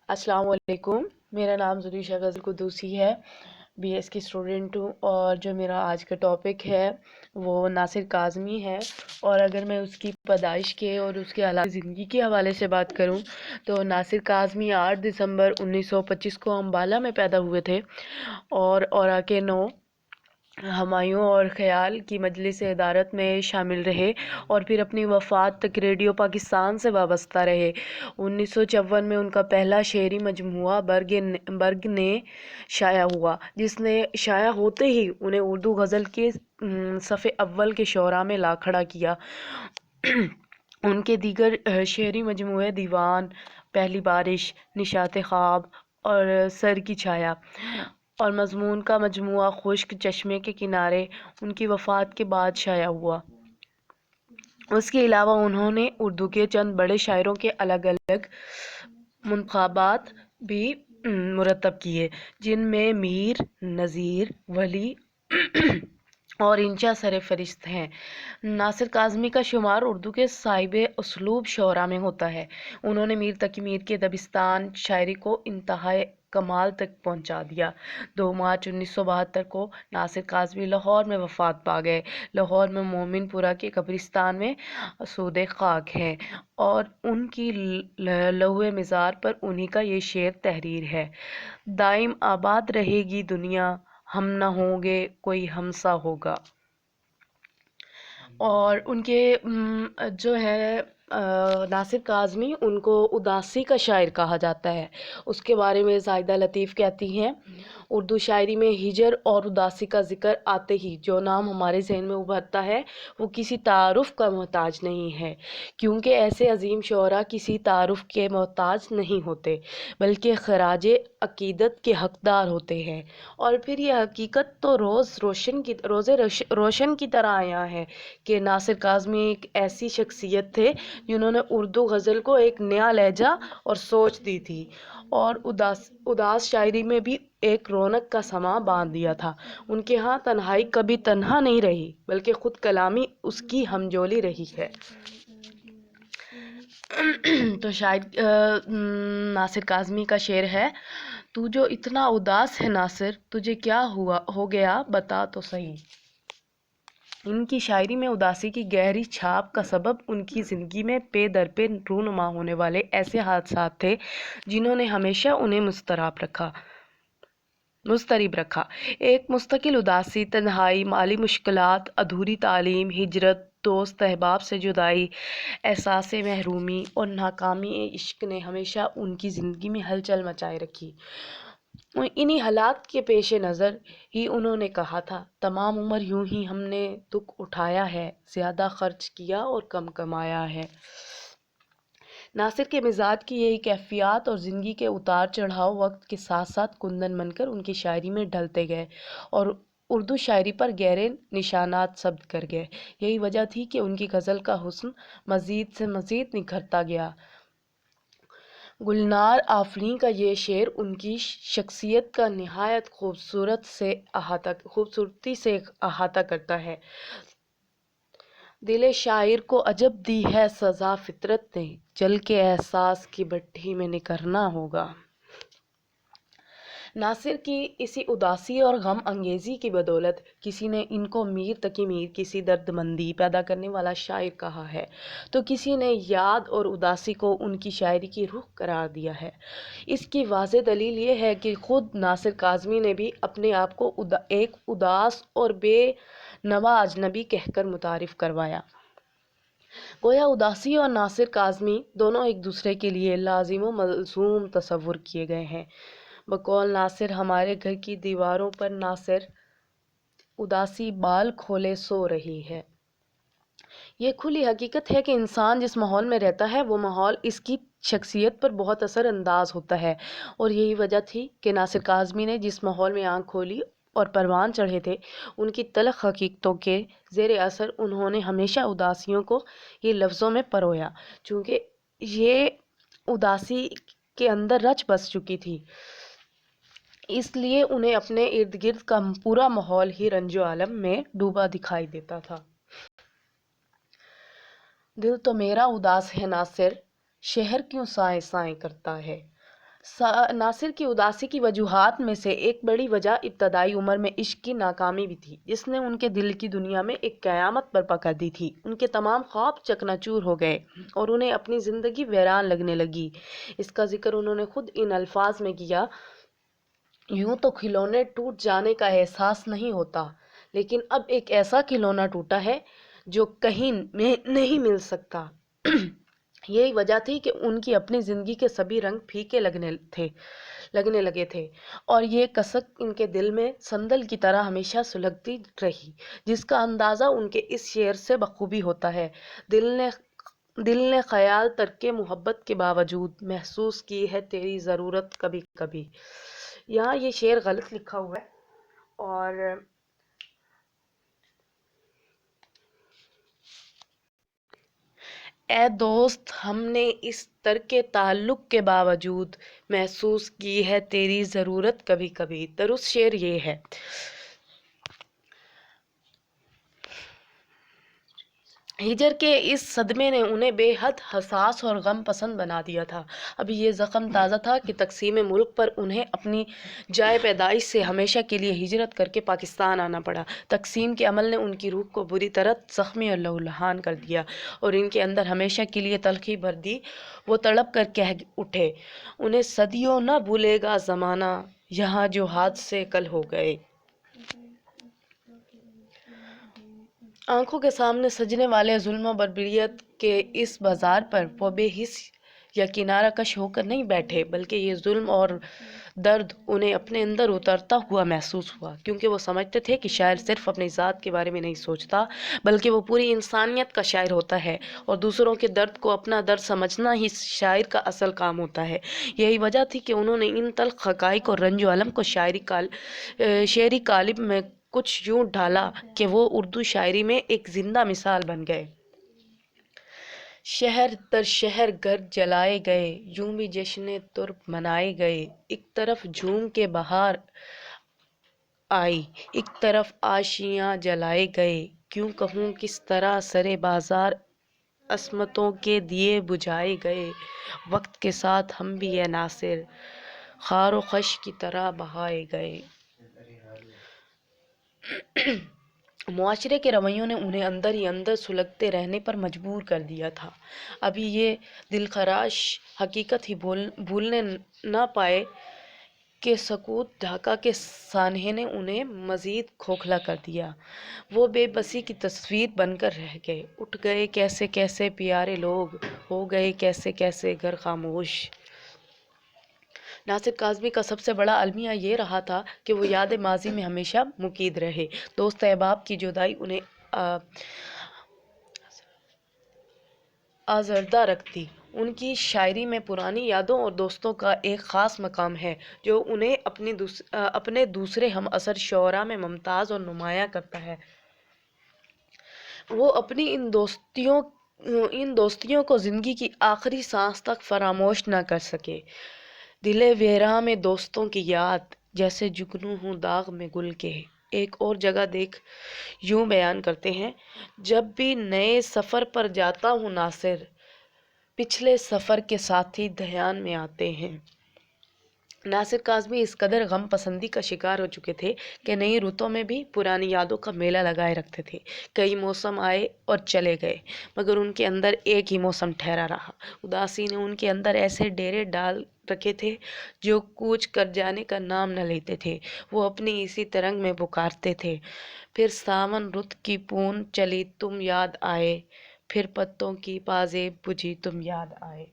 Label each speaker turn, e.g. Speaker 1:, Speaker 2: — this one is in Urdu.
Speaker 1: السلام علیکم، میرا نام ذریشہ غزل قدوسی ہے، بی ایس کی اسٹوڈنٹ ہوں، اور جو میرا آج کا ٹاپک ہے وہ ناصر کاظمی ہے۔ اور اگر میں اس کی پیدائش کے اور اس کے علاوہ زندگی کے حوالے سے بات کروں تو ناصر کاظمی 8 دسمبر 1925 کو امبالہ میں پیدا ہوئے تھے، اور اورا کے 9 ہمایوں اور خیال کی مجلس ادارت میں شامل رہے، اور پھر اپنی وفات تک ریڈیو پاکستان سے وابستہ رہے۔ 1954 میں ان کا پہلا شعری مجموعہ برگ نے شائع ہوا، جس نے شائع ہوتے ہی انہیں اردو غزل کے صف اول کے شعراء میں لا کھڑا کیا۔ ان کے دیگر شعری مجموعے دیوان، پہلی بارش، نشاط خواب اور سر کی چھایا اور مضمون کا مجموعہ خشک چشمے کے کنارے ان کی وفات کے بعد شائع ہوا۔ اس کے علاوہ انہوں نے اردو کے چند بڑے شاعروں کے الگ الگ منتخبات بھی مرتب کیے، جن میں میر، نذیر، ولی اور انشا سر فہرست ہیں۔ ناصر کاظمی کا شمار اردو کے صاحب اسلوب شعراء میں ہوتا ہے۔ انہوں نے میر تقی میر کی دبستان شاعری کو انتہائے کمال تک پہنچا دیا۔ 2 مارچ 1972 کو ناصر کاظمی لاہور میں وفات پا گئے۔ لاہور میں مومن پورہ کے قبرستان میں سود خاک ہے، اور ان کی لوح مزار پر انہی کا یہ شعر تحریر ہے: دائم آباد رہے گی دنیا، ہم نہ ہوں گے کوئی ہم سا ہوگا۔ اور ان کے جو ہے ناصر کاظمی، ان کو اداسی کا شاعر کہا جاتا ہے۔ اس کے بارے میں زاہدہ لطیف کہتی ہیں: اردو شاعری میں ہجر اور اداسی کا ذکر آتے ہی جو نام ہمارے ذہن میں ابھرتا ہے وہ کسی تعارف کا محتاج نہیں ہے، کیونکہ ایسے عظیم شعراء کسی تعارف کے محتاج نہیں ہوتے، بلکہ خراج عقیدت کے حقدار ہوتے ہیں۔ اور پھر یہ حقیقت تو روز روشن کی طرح آیا ہے کہ ناصر کاظمی ایک ایسی شخصیت تھے جنہوں نے اردو غزل کو ایک نیا لہجہ اور سوچ دی تھی، اور اداس شاعری میں بھی ایک رونق کا سماں باندھ دیا تھا۔ ان کے ہاں تنہائی کبھی تنہا نہیں رہی، بلکہ خود کلامی اس کی ہمجولی رہی ہے۔ تو شاید ناصر کاظمی کا شعر ہے: تو جو اتنا اداس ہے ناصر، تجھے کیا ہو گیا بتا تو صحیح۔ ان کی شاعری میں اداسی کی گہری چھاپ کا سبب ان کی زندگی میں پے در پے رونما ہونے والے ایسے حادثات تھے جنہوں نے ہمیشہ انہیں مضطرب رکھا۔ ایک مستقل اداسی، تنہائی، مالی مشکلات، ادھوری تعلیم، ہجرت، دوست احباب سے جدائی، احساس محرومی اور ناکامی عشق نے ہمیشہ ان کی زندگی میں ہلچل مچائے رکھی۔ انہی حالات کے پیش نظر ہی انہوں نے کہا تھا: تمام عمر یوں ہی ہم نے دکھ اٹھایا ہے، زیادہ خرچ کیا اور کم کمایا ہے۔ ناصر کے مزاج کی یہی کیفیات اور زندگی کے اتار چڑھاؤ وقت کے ساتھ ساتھ کندن بن کر ان کی شاعری میں ڈھلتے گئے اور اردو شاعری پر گہرے نشانات ثبت کر گئے۔ یہی وجہ تھی کہ ان کی غزل کا حسن مزید سے مزید نکھرتا گیا۔ گلنار آفریں کا یہ شعر ان کی شخصیت کا نہایت خوبصورتی سے احاطہ کرتا ہے: دل شاعر کو عجب دی ہے سزا فطرت نے، جل کے احساس کی بھٹی میں نکھرنا ہوگا۔ ناصر کی اسی اداسی اور غم انگیزی کی بدولت کسی نے ان کو میر تقی میر، کسی دردمندی پیدا کرنے والا شاعر کہا ہے، تو کسی نے یاد اور اداسی کو ان کی شاعری کی روح قرار دیا ہے۔ اس کی واضح دلیل یہ ہے کہ خود ناصر کاظمی نے بھی اپنے آپ کو ایک اداس اور بے نوا اجنبی کہہ کر متعارف کروایا۔ گویا اداسی اور ناصر کاظمی دونوں ایک دوسرے کے لیے لازم و ملزوم تصور کیے گئے ہیں۔ بقول ناصر: ہمارے گھر کی دیواروں پر ناصر، اداسی بال کھولے سو رہی ہے۔ یہ کھلی حقیقت ہے کہ انسان جس ماحول میں رہتا ہے وہ ماحول اس کی شخصیت پر بہت اثر انداز ہوتا ہے، اور یہی وجہ تھی کہ ناصر کاظمی نے جس ماحول میں آنکھ کھولی اور پروان چڑھے تھے، ان کی تلخ حقیقتوں کے زیر اثر انہوں نے ہمیشہ اداسیوں کو یہ لفظوں میں پرویا، چونکہ یہ اداسی کے اندر رچ بس چکی تھی، اس لیے انہیں اپنے ارد گرد کا پورا ماحول ہی رنج و الم میں ڈوبا دکھائی دیتا تھا۔ دل تو میرا اداس ہے ناصر، شہر کیوں سائیں سائیں کرتا ہے۔ ناصر کی اداسی کی وجوہات میں سے ایک بڑی وجہ ابتدائی عمر میں عشق کی ناکامی بھی تھی، جس نے ان کے دل کی دنیا میں ایک قیامت برپا کر دی تھی۔ ان کے تمام خواب چکنا چور ہو گئے اور انہیں اپنی زندگی ویران لگنے لگی۔ اس کا ذکر انہوں نے خود ان الفاظ میں کیا: یوں تو کھلونے ٹوٹ جانے کا احساس نہیں ہوتا، لیکن اب ایک ایسا کھلونا ٹوٹا ہے جو کہیں میں نہیں مل سکتا۔ یہی وجہ تھی کہ ان کی اپنی زندگی کے سبھی رنگ پھیکے لگنے لگے تھے، اور یہ کسک ان کے دل میں سندل کی طرح ہمیشہ سلگتی رہی، جس کا اندازہ ان کے اس شعر سے بخوبی ہوتا ہے: دل نے خیال ترک محبت کے باوجود محسوس کی ہے تیری ضرورت کبھی کبھی۔ یہاں یہ شعر غلط لکھا ہوا ہے، اور اے دوست ہم نے اس ترک تعلق کے باوجود محسوس کی ہے تیری ضرورت کبھی کبھی۔ درست شعر یہ ہے: ہجر کے اس صدمے نے انہیں بے حد حساس اور غم پسند بنا دیا تھا۔ ابھی یہ زخم تازہ تھا کہ تقسیم ملک پر انہیں اپنی جائے پیدائش سے ہمیشہ کے لیے ہجرت کر کے پاکستان آنا پڑا۔ تقسیم کے عمل نے ان کی روح کو بری طرح زخمی اور لہولہان کر دیا اور ان کے اندر ہمیشہ کے لیے تلخی بھر دی۔ وہ تڑپ کر کہہ اٹھے: انہیں صدیوں نہ بھولے گا زمانہ، یہاں جو حادثے کل ہو گئے۔ آنکھوں کے سامنے سجنے والے ظلم و بربریت کے اس بازار پر وہ بے حس یا کنارہ کش ہو کر نہیں بیٹھے، بلکہ یہ ظلم اور درد انہیں اپنے اندر اترتا ہوا محسوس ہوا، کیونکہ وہ سمجھتے تھے کہ شاعر صرف اپنی ذات کے بارے میں نہیں سوچتا، بلکہ وہ پوری انسانیت کا شاعر ہوتا ہے، اور دوسروں کے درد کو اپنا درد سمجھنا ہی شاعر کا اصل کام ہوتا ہے۔ یہی وجہ تھی کہ انہوں نے ان تلخ حقائق اور رنج و الم کو شعری قالب میں کچھ یوں ڈھالا کہ وہ اردو شاعری میں ایک زندہ مثال بن گئے۔ شہر در شہر گھر جلائے گئے، یوں بھی جشن طرب منائے گئے، ایک طرف جھوم کے بہار آئی، ایک طرف آشیاں جلائے گئے، کیوں کہوں کس طرح سرے بازار عصمتوں کے دیے بجھائے گئے، وقت کے ساتھ ہم بھی اے ناصر خار و خش کی طرح بہائے گئے۔ معاشرے کے رویوں نے انہیں اندر ہی اندر سلگتے رہنے پر مجبور کر دیا تھا۔ ابھی یہ دلخراش حقیقت ہی بھولنے نہ پائے کہ سکوت ڈھاکہ کے سانحے نے انہیں مزید کھوکھلا کر دیا۔ وہ بے بسی کی تصویر بن کر رہ گئے۔ اٹھ گئے کیسے کیسے پیارے لوگ، ہو گئے کیسے کیسے گھر خاموش۔ ناصر کاظمی کا سب سے بڑا المیہ یہ رہا تھا کہ وہ یاد ماضی میں ہمیشہ مقید رہے۔ دوست احباب کی جدائی انہیں آزردہ رکھتی۔ ان کی شاعری میں پرانی یادوں اور دوستوں کا ایک خاص مقام ہے، جو انہیں اپنے دوسرے ہم عصر شعراء میں ممتاز اور نمایاں کرتا ہے۔ وہ اپنی ان دوستیوں کو زندگی کی آخری سانس تک فراموش نہ کر سکے۔ دل ویراں میں دوستوں کی یاد، جیسے جگنو ہوں داغ میں گل کے۔ ایک اور جگہ دیکھ یوں بیان کرتے ہیں: جب بھی نئے سفر پر جاتا ہوں ناصر، پچھلے سفر کے ساتھی دھیان میں آتے ہیں۔ ناصر کاظمی اس قدر غم پسندی کا شکار ہو چکے تھے کہ نئی رتوں میں بھی پرانی یادوں کا میلہ لگائے رکھتے تھے۔ کئی موسم آئے اور چلے گئے، مگر ان کے اندر ایک ہی موسم ٹھہرا رہا۔ اداسی نے ان کے اندر ایسے ڈیرے ڈال رکھے تھے جو کوچ کر جانے کا نام نہ لیتے تھے۔ وہ اپنی اسی ترنگ میں پکارتے تھے: پھر ساون رت کی پون چلی تم یاد آئے، پھر پتوں کی پازیب بجھی تم یاد آئے۔